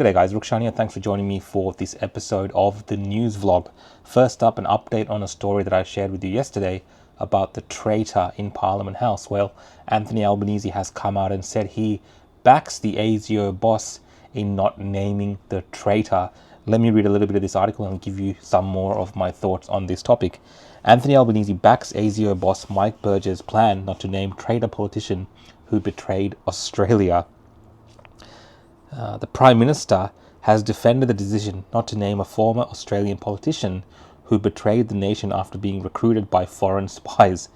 G'day guys, Rukshan here. Thanks for joining me for this episode of the news vlog. First up, an update on a story that I shared with you yesterday about the traitor in Parliament House. Well, Anthony Albanese has come out and said he backs the ASIO boss in not naming the traitor. Let me read a little bit of this article and give you some more of my thoughts on this topic. Anthony Albanese backs ASIO boss Mike Berger's plan not to name traitor politician who betrayed Australia. The Prime Minister has defended the decision not to name a former Australian politician who betrayed the nation after being recruited by foreign spies.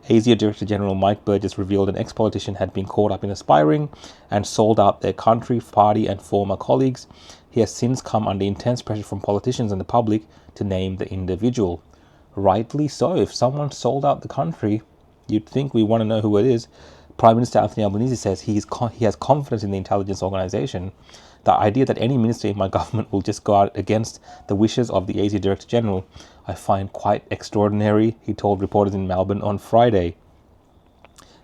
ASIO Director General Mike Burgess revealed an ex-politician had been caught up in aspiring and sold out their country, party and former colleagues. He has since come under intense pressure from politicians and the public to name the individual. Rightly so. If someone sold out the country, you'd think we want to know who it is. Prime Minister Anthony Albanese says he has confidence in the intelligence organisation. The idea that any minister in my government will just go out against the wishes of the ASIO Director General, I find quite extraordinary, he told reporters in Melbourne on Friday.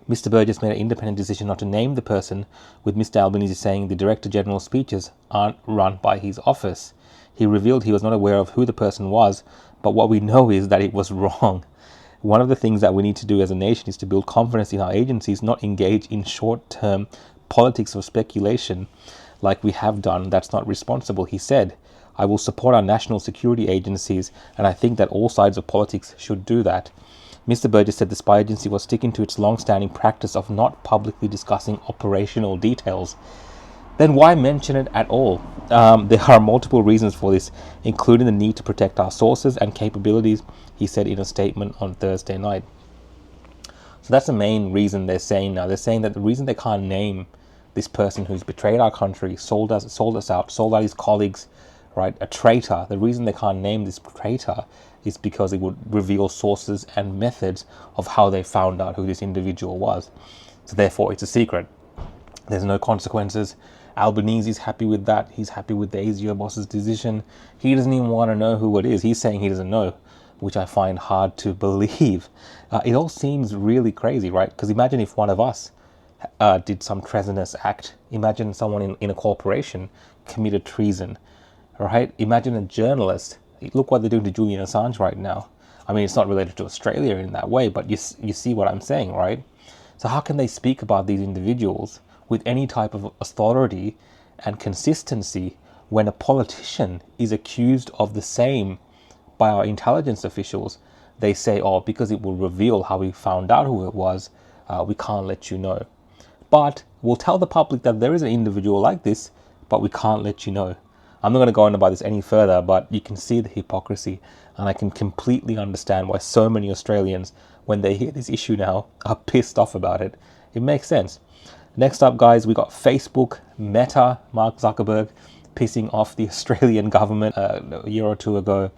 Mr. Burgess made an independent decision not to name the person, with Mr. Albanese saying the Director General's speeches aren't run by his office. He revealed he was not aware of who the person was, but what we know is that it was wrong. One of the things that we need to do as a nation is to build confidence in our agencies, not engage in short-term politics of speculation like we have done. That's not responsible, he said. I will support our national security agencies, and I think that all sides of politics should do that. Mr. Burgess said the spy agency was sticking to its long-standing practice of not publicly discussing operational details. Then why mention it at all? There are multiple reasons for this, including the need to protect our sources and capabilities, he said in a statement on Thursday night. So that's the main reason they're saying now. They're saying that the reason they can't name this person who's betrayed our country, sold us out, sold out his colleagues, right, a traitor. The reason they can't name this traitor is because it would reveal sources and methods of how they found out who this individual was. So therefore, it's a secret. There's no consequences. Albanese is happy with that. He's happy with the ASIO boss's decision. He doesn't even want to know who it is. He's saying he doesn't know, which I find hard to believe. It all seems really crazy, right? Because imagine if one of us did some treasonous act. Imagine someone in a corporation committed treason, right? Imagine a journalist. Look what they're doing to Julian Assange right now. I mean, it's not related to Australia in that way, but you see what I'm saying, right? So how can they speak about these individuals with any type of authority and consistency when a politician is accused of the same by our intelligence officials? They say, oh, because it will reveal how we found out who it was, we can't let you know. But we'll tell the public that there is an individual like this, but we can't let you know. I'm not going to go on about this any further, but you can see the hypocrisy, and I can completely understand why so many Australians, when they hear this issue now, are pissed off about it. It makes sense. Next up, guys, we got Facebook, Meta, Mark Zuckerberg, pissing off the Australian government a year or two ago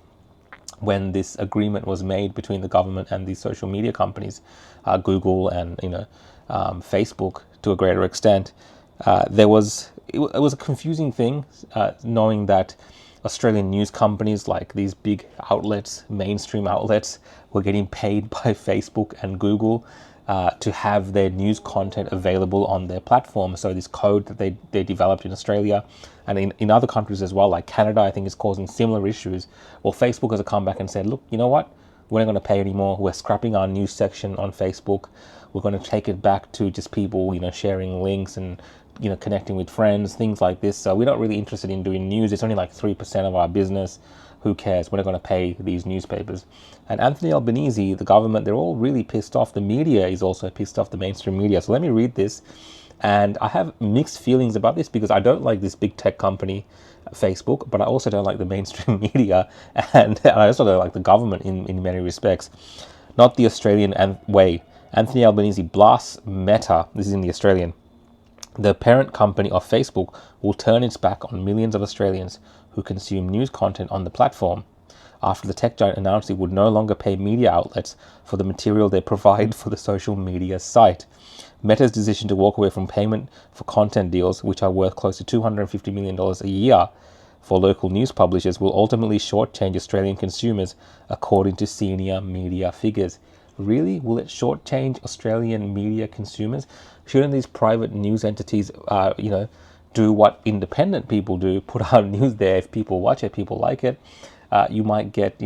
when this agreement was made between the government and these social media companies, Google and Facebook to a greater extent. It was a confusing thing, knowing that Australian news companies like these big outlets, mainstream outlets, were getting paid by Facebook and Google to have their news content available on their platform. So this code that they developed in Australia and in other countries as well, like Canada, I think is causing similar issues. Well, Facebook has come back and said, look, you know what? We're not going to pay anymore. We're scrapping our news section on Facebook. We're going to take it back to just people, sharing links and, connecting with friends, things like this. So we're not really interested in doing news. It's only like 3% of our business. Who cares? We're not going to pay these newspapers. And Anthony Albanese, the government, they're all really pissed off. The media is also pissed off, the mainstream media. So let me read this. And I have mixed feelings about this because I don't like this big tech company, Facebook, but I also don't like the mainstream media. And I also don't like the government in many respects. Not the Australian way. Anthony Albanese blasts Meta. This is in the Australian. The parent company of Facebook will turn its back on millions of Australians who consume news content on the platform after the tech giant announced it would no longer pay media outlets for the material they provide for the social media site. Meta's decision to walk away from payment for content deals, which are worth close to $250 million a year for local news publishers, will ultimately shortchange Australian consumers, according to senior media figures. Really? Will it shortchange Australian media consumers? Shouldn't these private news entities, do what independent people do, put out news there. If people watch it, people like it, you might get,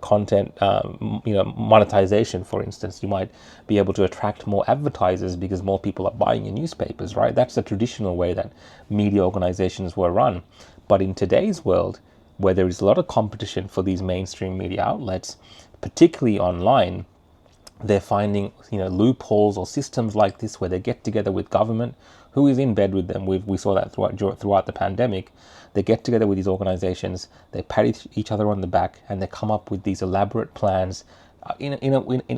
content, monetization, for instance. You might be able to attract more advertisers because more people are buying your newspapers, right? That's the traditional way that media organizations were run. But in today's world, where there is a lot of competition for these mainstream media outlets, particularly online, they're finding loopholes or systems like this where they get together with government, who is in bed with them. We saw that throughout the pandemic. They get together with these organizations, they pat each other on the back, and they come up with these elaborate plans, in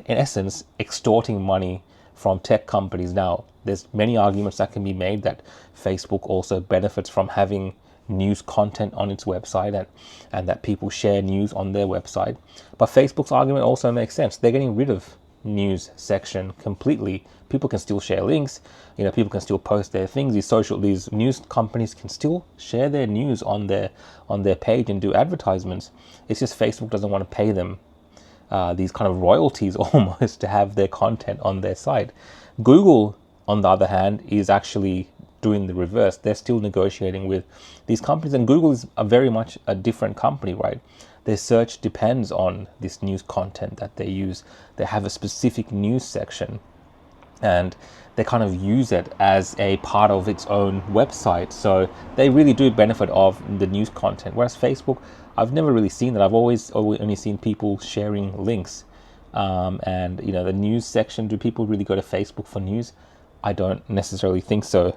essence, extorting money from tech companies. Now, there's many arguments that can be made that Facebook also benefits from having news content on its website, and that people share news on their website. But Facebook's argument also makes sense. They're getting rid of news section completely. People can still share links, people can still post their things. These news companies can still share their news on their page and do advertisements. It's just Facebook doesn't want to pay them these kind of royalties almost to have their content on their site. Google, on the other hand, is actually doing the reverse. They're still negotiating with these companies, and Google is very much a different company, right? Their search depends on this news content that they use. They have a specific news section, and they kind of use it as a part of its own website. So they really do benefit of the news content. Whereas Facebook, I've never really seen that. I've always only seen people sharing links. And the news section, do people really go to Facebook for news? I don't necessarily think so.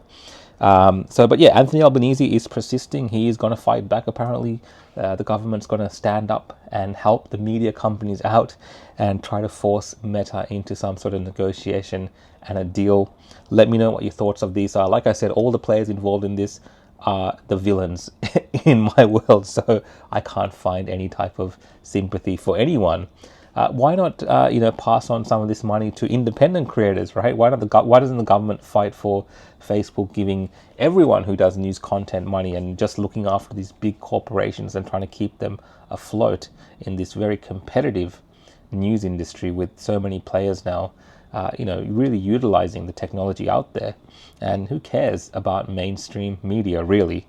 But yeah, Anthony Albanese is persisting. He is going to fight back, apparently. The government's going to stand up and help the media companies out and try to force Meta into some sort of negotiation and a deal. Let me know what your thoughts of these are. Like I said, all the players involved in this are the villains in my world, so I can't find any type of sympathy for anyone. Why not, pass on some of this money to independent creators, right? Why doesn't the government fight for Facebook giving everyone who does news content money, and just looking after these big corporations and trying to keep them afloat in this very competitive news industry with so many players now, really utilizing the technology out there? And who cares about mainstream media, really?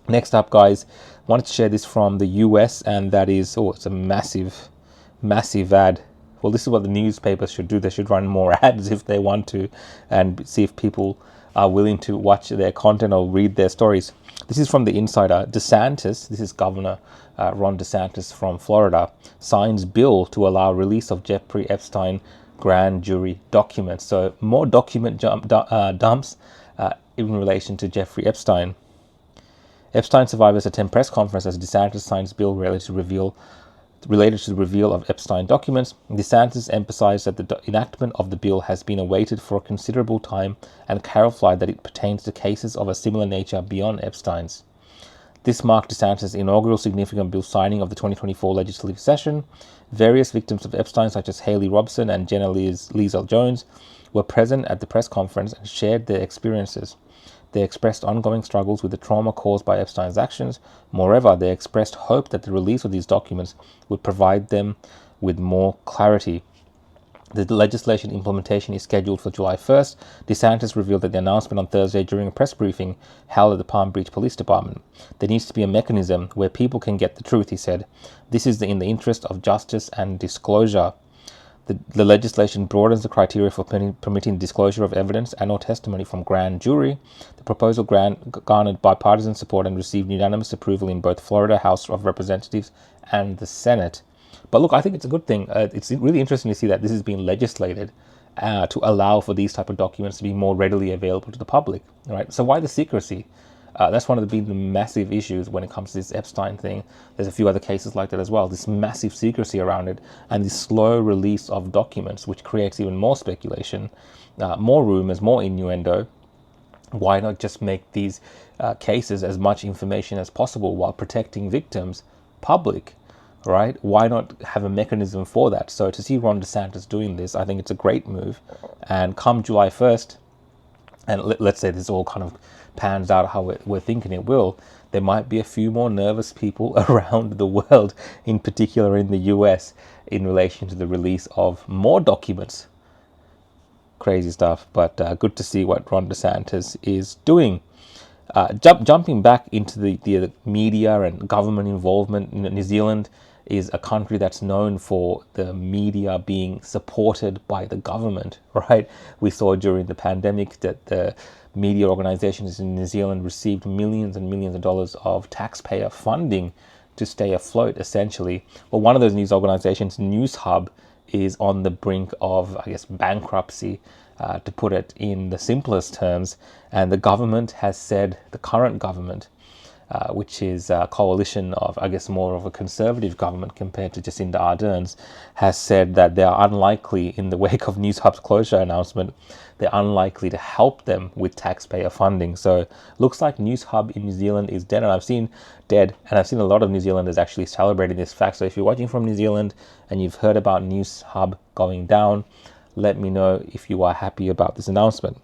Next up, guys, wanted to share this from the US, and that is, it's a massive ad. Well, this is what the newspapers should do. They should run more ads if they want to, and see if people are willing to watch their content or read their stories. This is from the Insider. DeSantis, this is Governor Ron DeSantis from Florida, signs bill to allow release of Jeffrey Epstein grand jury documents. So more document dumps in relation to Jeffrey Epstein. Epstein survivors attend press conference as DeSantis signs bill related to the reveal of Epstein documents. DeSantis emphasized that the enactment of the bill has been awaited for a considerable time and clarified that it pertains to cases of a similar nature beyond Epstein's. This marked DeSantis' inaugural significant bill signing of the 2024 legislative session. Various victims of Epstein, such as Haley Robson and Jenna Liesel Jones, were present at the press conference and shared their experiences. They expressed ongoing struggles with the trauma caused by Epstein's actions. Moreover, they expressed hope that the release of these documents would provide them with more clarity. The legislation implementation is scheduled for July 1st. DeSantis revealed that the announcement on Thursday during a press briefing held at the Palm Beach Police Department. There needs to be a mechanism where people can get the truth, he said. This is in the interest of justice and disclosure. The legislation broadens the criteria for permitting disclosure of evidence and or testimony from grand jury. The proposal garnered bipartisan support and received unanimous approval in both Florida House of Representatives and the Senate. But look, I think it's a good thing. It's really interesting to see that this is being legislated to allow for these type of documents to be more readily available to the public. Right? So why the secrecy? That's one of the massive issues when it comes to this Epstein thing. There's a few other cases like that as well. This massive secrecy around it, and this slow release of documents, which creates even more speculation, more rumors, more innuendo. Why not just make these cases as much information as possible while protecting victims public, right? Why not have a mechanism for that? So to see Ron DeSantis doing this, I think it's a great move. And come July 1st, and let's say this all kind of pans out how we're thinking it will, there might be a few more nervous people around the world, in particular in the US, in relation to the release of more documents. Crazy stuff, but good to see what Ron DeSantis is doing. Jumping back into the media and government involvement, New Zealand is a country that's known for the media being supported by the government, right? We saw during the pandemic that the media organizations in New Zealand received millions and millions of dollars of taxpayer funding to stay afloat, essentially. Well, one of those news organizations, News Hub, is on the brink of, I guess, bankruptcy, to put it in the simplest terms. And the government has said, the current government, which is a coalition of, I guess, more of a conservative government compared to Jacinda Ardern's, has said that they are unlikely, in the wake of News Hub's closure announcement, they're unlikely to help them with taxpayer funding. So looks like News Hub in New Zealand is dead, and I've seen a lot of New Zealanders actually celebrating this fact. So if you're watching from New Zealand and you've heard about News Hub going down, let me know if you are happy about this announcement.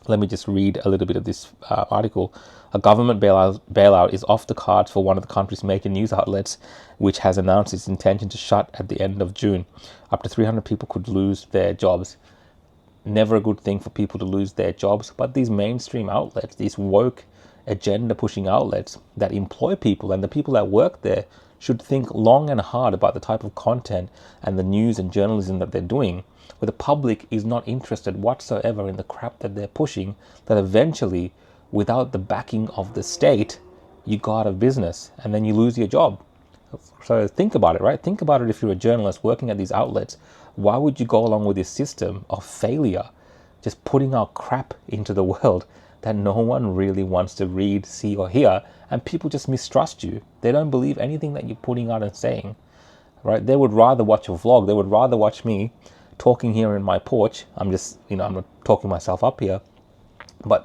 Let me just read a little bit of this article. A government bailout is off the cards for one of the country's major news outlets, which has announced its intention to shut at the end of June. Up to 300 people could lose their jobs. Never a good thing for people to lose their jobs, but these mainstream outlets, these woke agenda pushing outlets that employ people, and the people that work there should think long and hard about the type of content and the news and journalism that they're doing, where the public is not interested whatsoever in the crap that they're pushing, that eventually, without the backing of the state, you go out of business and then you lose your job. So think about it, right? Think about it. If you're a journalist working at these outlets, why would you go along with this system of failure, just putting out crap into the world that no one really wants to read, see, or hear, and people just mistrust you? They don't believe anything that you're putting out and saying, right? They would rather watch a vlog. They would rather watch me talking here in my porch. I'm just, I'm not talking myself up here, but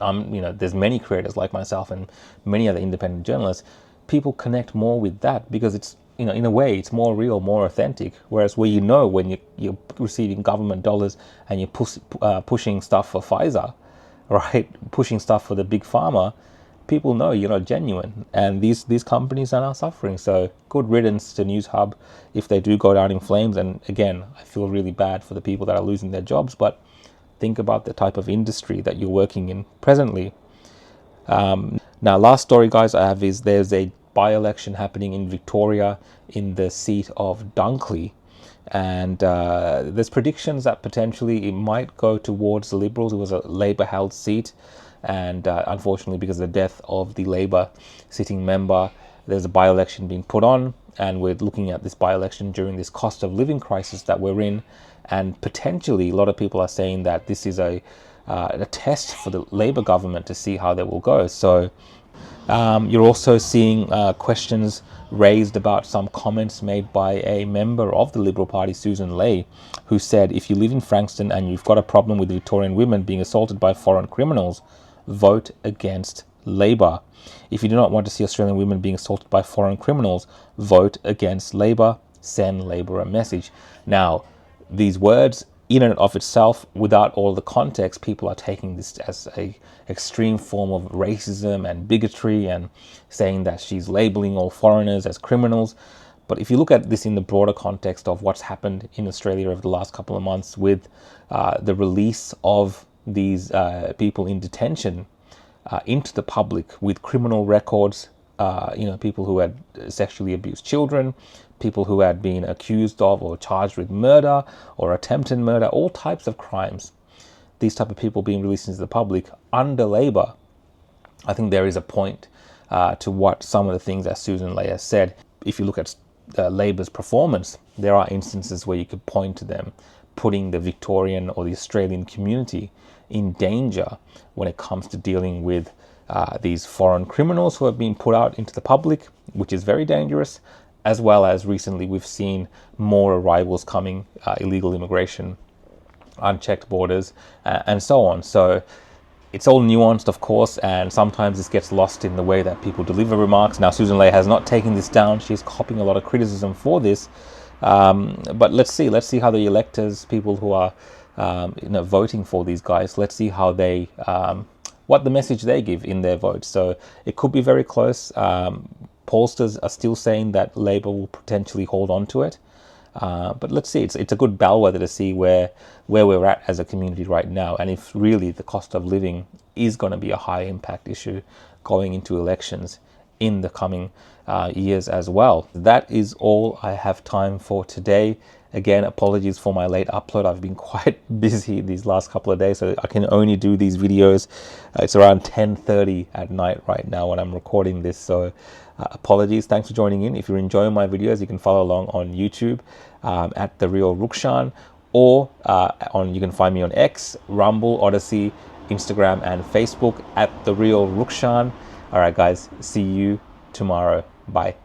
there's many creators like myself and many other independent journalists. People connect more with that because it's, in a way, it's more real, more authentic. Whereas when you're receiving government dollars and you're pushing stuff for Pfizer, right, pushing stuff for the big pharma, people know you're not genuine, and these companies are now suffering. So good riddance to News Hub if they do go down in flames. And again, I feel really bad for the people that are losing their jobs, but think about the type of industry that you're working in presently. Now, last story, guys, I have is there's a by-election happening in Victoria in the seat of Dunkley, and there's predictions that potentially it might go towards the Liberals. It was a Labor-held seat, and unfortunately, because of the death of the Labor sitting member, there's a by-election being put on, and we're looking at this by-election during this cost of living crisis that we're in, and potentially a lot of people are saying that this is a test for the Labor government to see how they will go. So you're also seeing questions raised about some comments made by a member of the Liberal Party, Susan Ley, who said, if you live in Frankston and you've got a problem with Victorian women being assaulted by foreign criminals, vote against Labor. If you do not want to see Australian women being assaulted by foreign criminals, vote against Labor. Send Labor a message. Now, these words in and of itself, without all the context, people are taking this as a extreme form of racism and bigotry and saying that she's labeling all foreigners as criminals. But if you look at this in the broader context of what's happened in Australia over the last couple of months with the release of these people in detention into the public with criminal records, people who had sexually abused children, people who had been accused of or charged with murder or attempted murder, all types of crimes. These type of people being released into the public under Labor. I think there is a point to what some of the things that Susan Ley has said. If you look at Labor's performance, there are instances where you could point to them putting the Victorian or the Australian community in danger when it comes to dealing with these foreign criminals who have been put out into the public, which is very dangerous, as well as recently we've seen more arrivals coming, illegal immigration, unchecked borders, and so on. So it's all nuanced, of course, and sometimes this gets lost in the way that people deliver remarks. Now, Susan Ley has not taken this down. She's copping a lot of criticism for this. But let's see how the electors, people who are voting for these guys, let's see how they, what the message they give in their vote. So it could be very close. Pollsters are still saying that Labor will potentially hold on to it. But let's see, it's a good bellwether to see where we're at as a community right now. And if really the cost of living is going to be a high impact issue, going into elections in the coming years as well. That is all I have time for today. Again, apologies for my late upload. I've been quite busy these last couple of days, so I can only do these videos. It's around 10:30 at night right now when I'm recording this, so apologies. Thanks for joining in. If you're enjoying my videos, you can follow along on YouTube at The Real Rukshan, or you can find me on X, Rumble, Odyssey, Instagram, and Facebook at The Real Rukshan. All right, guys, see you tomorrow. Bye.